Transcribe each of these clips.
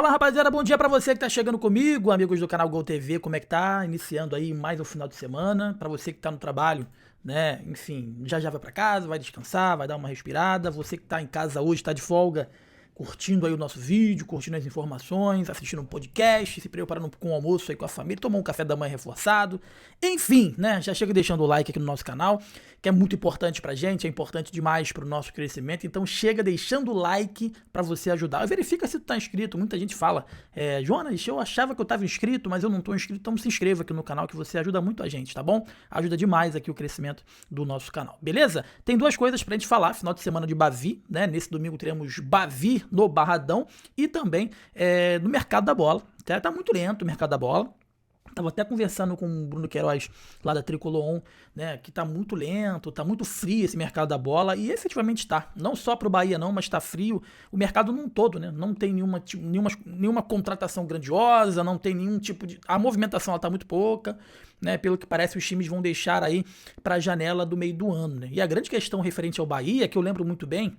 Fala, rapaziada, bom dia pra você que tá chegando comigo, amigos do canal Gol TV, como é que tá? Iniciando aí mais um final de semana, pra você que tá no trabalho, né? Enfim, já vai pra casa, vai descansar, vai dar uma respirada. Você que tá em casa hoje, tá de folga, curtindo aí o nosso vídeo, curtindo as informações, assistindo um podcast, se preparando com o almoço aí com a família, tomar um café da manhã reforçado. Enfim, né? Já chega deixando o like aqui no nosso canal, que é muito importante pra gente, é importante demais pro nosso crescimento. Então chega deixando o like pra você ajudar. E verifica se tu tá inscrito. Muita gente fala, Jonas, eu achava que eu tava inscrito, mas eu não tô inscrito, então se inscreva aqui no canal que você ajuda muito a gente, tá bom? Ajuda demais aqui o crescimento do nosso canal, beleza? Tem duas coisas pra gente falar, final de semana de Bavi, né? Nesse domingo teremos Bavi no Barradão e também no mercado da bola. Tá muito lento o mercado da bola. Tava até conversando com o Bruno Queiroz lá da Tricolor On, né, que tá muito lento, tá muito frio esse mercado da bola, e efetivamente tá. Não só pro Bahia não, mas tá frio o mercado num todo, né? Não tem nenhuma contratação grandiosa, não tem nenhum tipo de... A movimentação ela tá muito pouca, né? Pelo que parece os times vão deixar aí pra janela do meio do ano, né? E a grande questão referente ao Bahia, que eu lembro muito bem,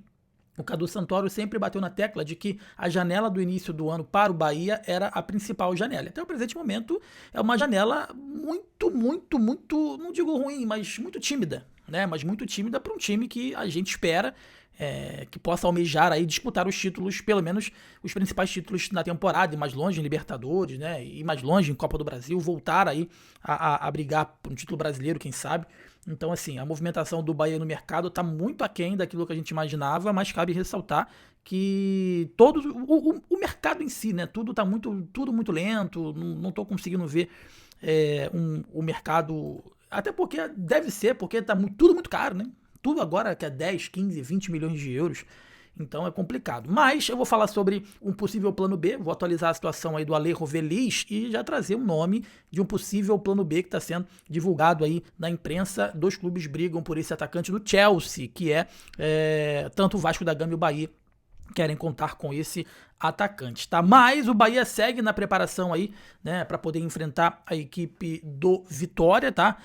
o Cadu Santoro sempre bateu na tecla de que a janela do início do ano para o Bahia era a principal janela. Até o presente momento é uma janela muito, não digo ruim, mas muito tímida, né? Mas muito tímida para um time que a gente espera que possa almejar aí disputar os títulos, pelo menos os principais títulos na temporada, e mais longe em Libertadores, né? E mais longe em Copa do Brasil, voltar aí a brigar por um título brasileiro, quem sabe. Então, assim, a movimentação do Bahia no mercado está muito aquém daquilo que a gente imaginava, mas cabe ressaltar que todo o mercado em si, né? Tudo muito lento, não estou conseguindo ver o mercado. Até porque deve ser, porque tá tudo muito caro, né? Tudo agora que é 10, 15, 20 milhões de euros. Então é complicado. Mas eu vou falar sobre um possível plano B, vou atualizar a situação aí do Alejo Veliz e já trazer o nome de um possível plano B que está sendo divulgado aí na imprensa. Dois clubes brigam por esse atacante do Chelsea, que tanto o Vasco da Gama e o Bahia querem contar com esse atacante, tá? Mas o Bahia segue na preparação aí, né, para poder enfrentar a equipe do Vitória, tá?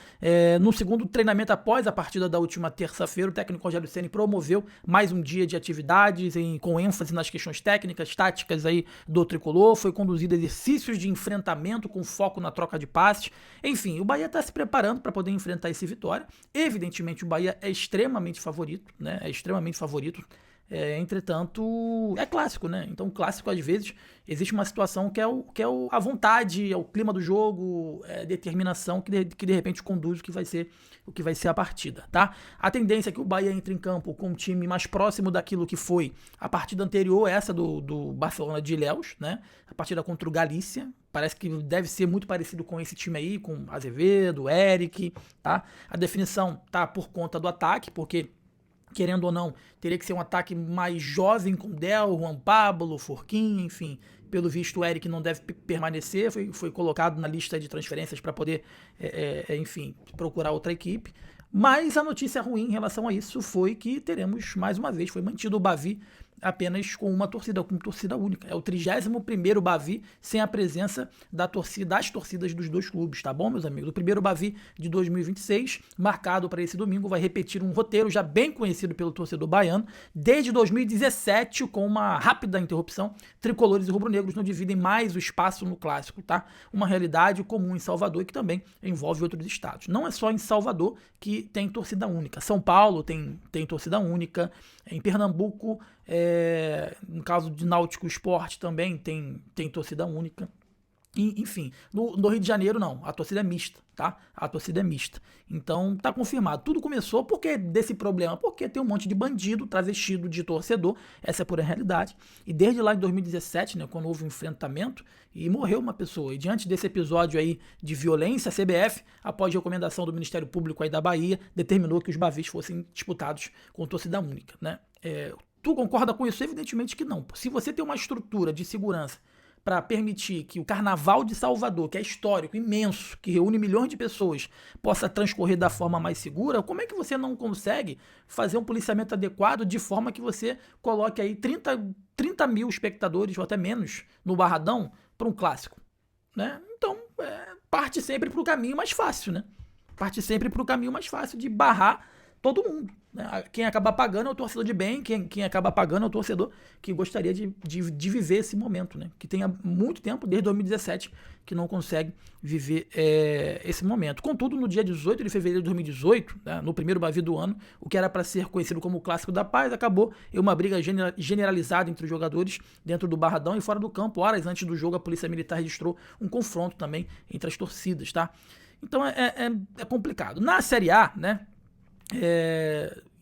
No segundo treinamento após a partida da última terça-feira, o técnico Rogério Ceni promoveu mais um dia de atividades com ênfase nas questões técnicas, táticas aí do tricolor, foi conduzido exercícios de enfrentamento com foco na troca de passes. Enfim, o Bahia está se preparando para poder enfrentar esse Vitória. Evidentemente, o Bahia é extremamente favorito, né? É extremamente favorito. Entretanto, é clássico, né? Então, clássico, às vezes, existe uma situação que é a vontade, é o clima do jogo, a determinação que de repente conduz o que vai ser a partida, tá? A tendência é que o Bahia entre em campo com um time mais próximo daquilo que foi a partida anterior, essa do Barcelona de Ilhéus, né? A partida contra o Galícia. Parece que deve ser muito parecido com esse time aí, com Azevedo, Eric, tá? A definição tá por conta do ataque, porque querendo ou não, teria que ser um ataque mais jovem com Del, Juan Pablo, Forquinha, enfim. Pelo visto, o Eric não deve permanecer, foi colocado na lista de transferências para poder, enfim, procurar outra equipe. Mas a notícia ruim em relação a isso foi que teremos, mais uma vez, foi mantido o Bavi apenas com torcida única. É o 31º Bavi sem a presença das torcidas dos dois clubes, tá bom, meus amigos? O primeiro Bavi de 2026, marcado para esse domingo, vai repetir um roteiro já bem conhecido pelo torcedor baiano, desde 2017, com uma rápida interrupção, tricolores e rubro-negros não dividem mais o espaço no clássico, tá? Uma realidade comum em Salvador e que também envolve outros estados. Não é só em Salvador que tem torcida única. São Paulo tem torcida única, em Pernambuco, no caso de Náutico Esporte também tem torcida única. Enfim, no Rio de Janeiro não, a torcida é mista, tá? A torcida é mista. Então tá confirmado. Tudo começou porque desse problema, porque tem um monte de bandido travestido de torcedor, essa é a pura realidade. E desde lá em 2017, né, quando houve um enfrentamento e morreu uma pessoa. E diante desse episódio aí de violência, a CBF, após recomendação do Ministério Público aí da Bahia, determinou que os Bavis fossem disputados com torcida única, né? Tu concorda com isso? Evidentemente que não. Se você tem uma estrutura de segurança para permitir que o Carnaval de Salvador, que é histórico, imenso, que reúne milhões de pessoas, possa transcorrer da forma mais segura, como é que você não consegue fazer um policiamento adequado de forma que você coloque aí 30 mil espectadores, ou até menos, no Barradão para um clássico, né? Então, parte sempre para o caminho mais fácil, né? Parte sempre para o caminho mais fácil de barrar todo mundo. né? Quem acaba pagando é o torcedor de bem, quem acaba pagando é o torcedor que gostaria de viver esse momento, né? Que tem há muito tempo, desde 2017, que não consegue viver esse momento. Contudo, no dia 18 de fevereiro de 2018, né, no primeiro Bavi do ano, o que era para ser conhecido como o Clássico da Paz, acabou em uma briga generalizada entre os jogadores dentro do Barradão e fora do campo. Horas antes do jogo, a Polícia Militar registrou um confronto também entre as torcidas, tá? Então é complicado. Na Série A, né?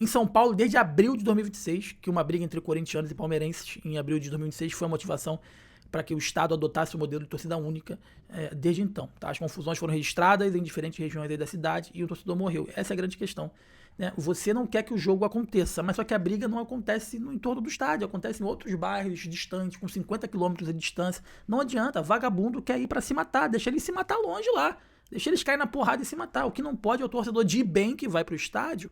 Em São Paulo, desde abril de 2026, que uma briga entre corintianos e palmeirenses em abril de 2026 foi a motivação para que o Estado adotasse o modelo de torcida única desde então. Tá? As confusões foram registradas em diferentes regiões aí da cidade e o torcedor morreu. Essa é a grande questão. Né? Você não quer que o jogo aconteça, mas só que a briga não acontece no entorno do estádio, acontece em outros bairros distantes, com 50 quilômetros de distância. Não adianta, vagabundo quer ir para se matar, deixa ele se matar longe lá. Deixa eles caírem na porrada e se matar. O que não pode é o torcedor de bem que vai pro estádio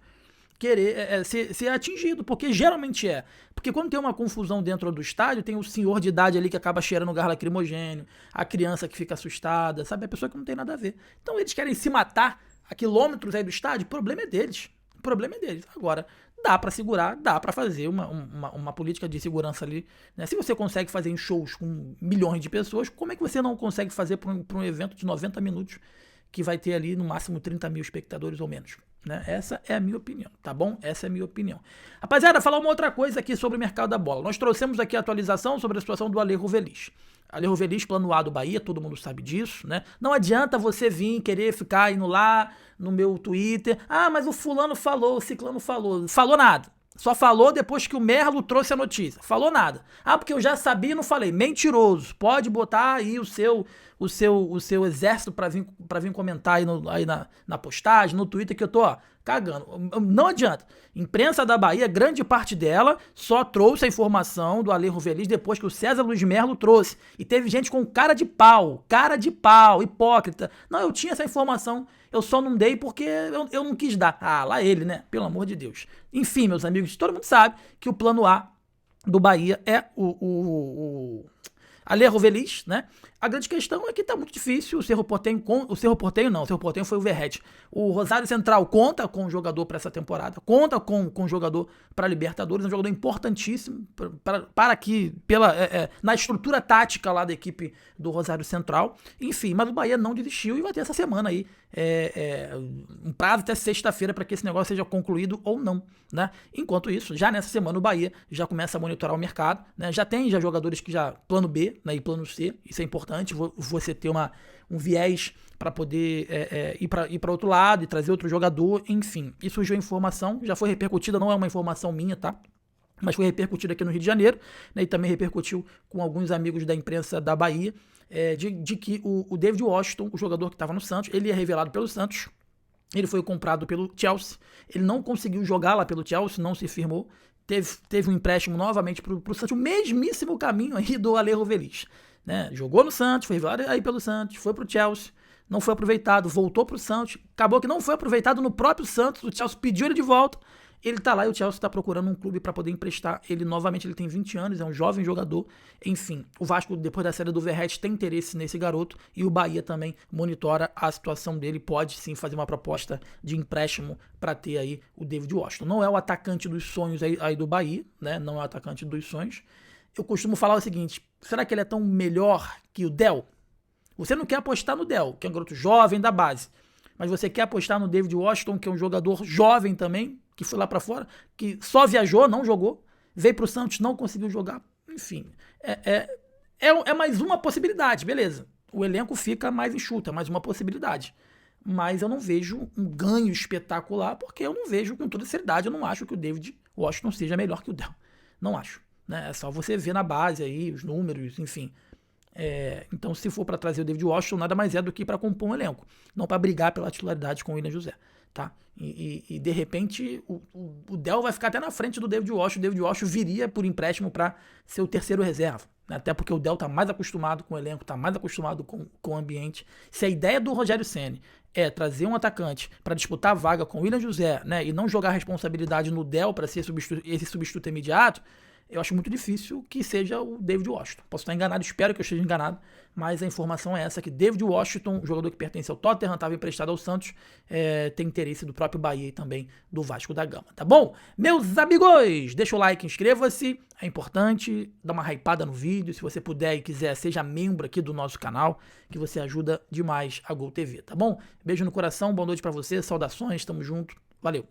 querer ser atingido, porque geralmente é. Porque quando tem uma confusão dentro do estádio, tem o senhor de idade ali que acaba cheirando gás lacrimogênio, a criança que fica assustada, sabe? A pessoa que não tem nada a ver. Então eles querem se matar a quilômetros aí do estádio, o problema é deles. O problema é deles. Agora, dá pra segurar, dá pra fazer uma política de segurança ali. Né? Se você consegue fazer em shows com milhões de pessoas, como é que você não consegue fazer pra um evento de 90 minutos que vai ter ali no máximo 30 mil espectadores ou menos? Né? Essa é a minha opinião, tá bom? Essa é a minha opinião. Rapaziada, falar uma outra coisa aqui sobre o mercado da bola. Nós trouxemos aqui a atualização sobre a situação do Alejo Velis. Alejo Velis, plano A do Bahia, todo mundo sabe disso, né? Não adianta você vir querer ficar indo lá no meu Twitter. Ah, mas o fulano falou, o ciclano falou. Falou nada. Só falou depois que o Merlo trouxe a notícia. Falou nada. Ah, porque eu já sabia e não falei. Mentiroso. Pode botar aí o seu exército pra vir comentar aí na postagem, no Twitter, que eu tô, cagando. Não adianta. Imprensa da Bahia, grande parte dela, só trouxe a informação do Alejo Velis depois que o César Luiz Merlo trouxe. E teve gente com cara de pau, hipócrita. Não, eu tinha essa informação, eu só não dei porque eu não quis dar. Ah, lá ele, né? Pelo amor de Deus. Enfim, meus amigos, todo mundo sabe que o plano A do Bahia é o Alejo Velis, né? A grande questão é que tá muito difícil. O Cerro Porteño foi o Verratti. O Rosário Central conta com o jogador para essa temporada, conta com o jogador para Libertadores, é um jogador importantíssimo para que, na estrutura tática lá da equipe do Rosário Central. Enfim, mas o Bahia não desistiu e vai ter essa semana aí um prazo até sexta-feira para que esse negócio seja concluído ou não, né? Enquanto isso, já nessa semana o Bahia já começa a monitorar o mercado, né? Já tem jogadores que já plano B, né, e plano C, isso é importante, você ter um viés para poder ir para outro lado e trazer outro jogador, enfim. E surgiu a informação, já foi repercutida, não é uma informação minha, tá? Mas foi repercutida aqui no Rio de Janeiro, né, e também repercutiu com alguns amigos da imprensa da Bahia, de que o David Washington, o jogador que estava no Santos, ele é revelado pelo Santos, ele foi comprado pelo Chelsea, ele não conseguiu jogar lá pelo Chelsea, não se firmou, teve um empréstimo novamente para o Santos, o mesmíssimo caminho aí do Alejo Velis. Né? Jogou no Santos, foi revelado aí pelo Santos, foi pro Chelsea, não foi aproveitado, voltou pro Santos, acabou que não foi aproveitado no próprio Santos, o Chelsea pediu ele de volta, ele tá lá e o Chelsea tá procurando um clube para poder emprestar ele novamente, ele tem 20 anos, é um jovem jogador, enfim, o Vasco, depois da saída do Verratti, tem interesse nesse garoto e o Bahia também monitora a situação dele, pode sim fazer uma proposta de empréstimo para ter aí o David Washington. Não é o atacante dos sonhos aí do Bahia, né? Não é o atacante dos sonhos. Eu costumo falar o seguinte, será que ele é tão melhor que o Del? Você não quer apostar no Del, que é um garoto jovem da base, mas você quer apostar no David Washington, que é um jogador jovem também, que foi lá pra fora, que só viajou, não jogou, veio pro Santos, não conseguiu jogar, enfim. É mais uma possibilidade, beleza. O elenco fica mais enxuto, é mais uma possibilidade. Mas eu não vejo um ganho espetacular, porque eu não vejo, com toda seriedade, eu não acho que o David Washington seja melhor que o Del. Não acho. Né? É só você ver na base aí, os números, enfim. Então, se for para trazer o David Washington, nada mais é do que para compor um elenco, não para brigar pela titularidade com o William José. Tá? E de repente, o Del vai ficar até na frente do David Washington. O David Washington viria por empréstimo para ser o terceiro reserva. Né? Até porque o Del tá mais acostumado com o elenco, tá mais acostumado com o ambiente. Se a ideia do Rogério Ceni é trazer um atacante para disputar a vaga com o William José, né, e não jogar a responsabilidade no Del para ser esse substituto imediato, eu acho muito difícil que seja o David Washington. Posso estar enganado, espero que eu esteja enganado, mas a informação é essa, que David Washington, jogador que pertence ao Tottenham, estava emprestado ao Santos, tem interesse do próprio Bahia e também do Vasco da Gama, tá bom? Meus amigos, deixa o like, inscreva-se, é importante, dá uma hypada no vídeo, se você puder e quiser, seja membro aqui do nosso canal, que você ajuda demais a Gol TV, tá bom? Beijo no coração, boa noite pra você, saudações, tamo junto, valeu!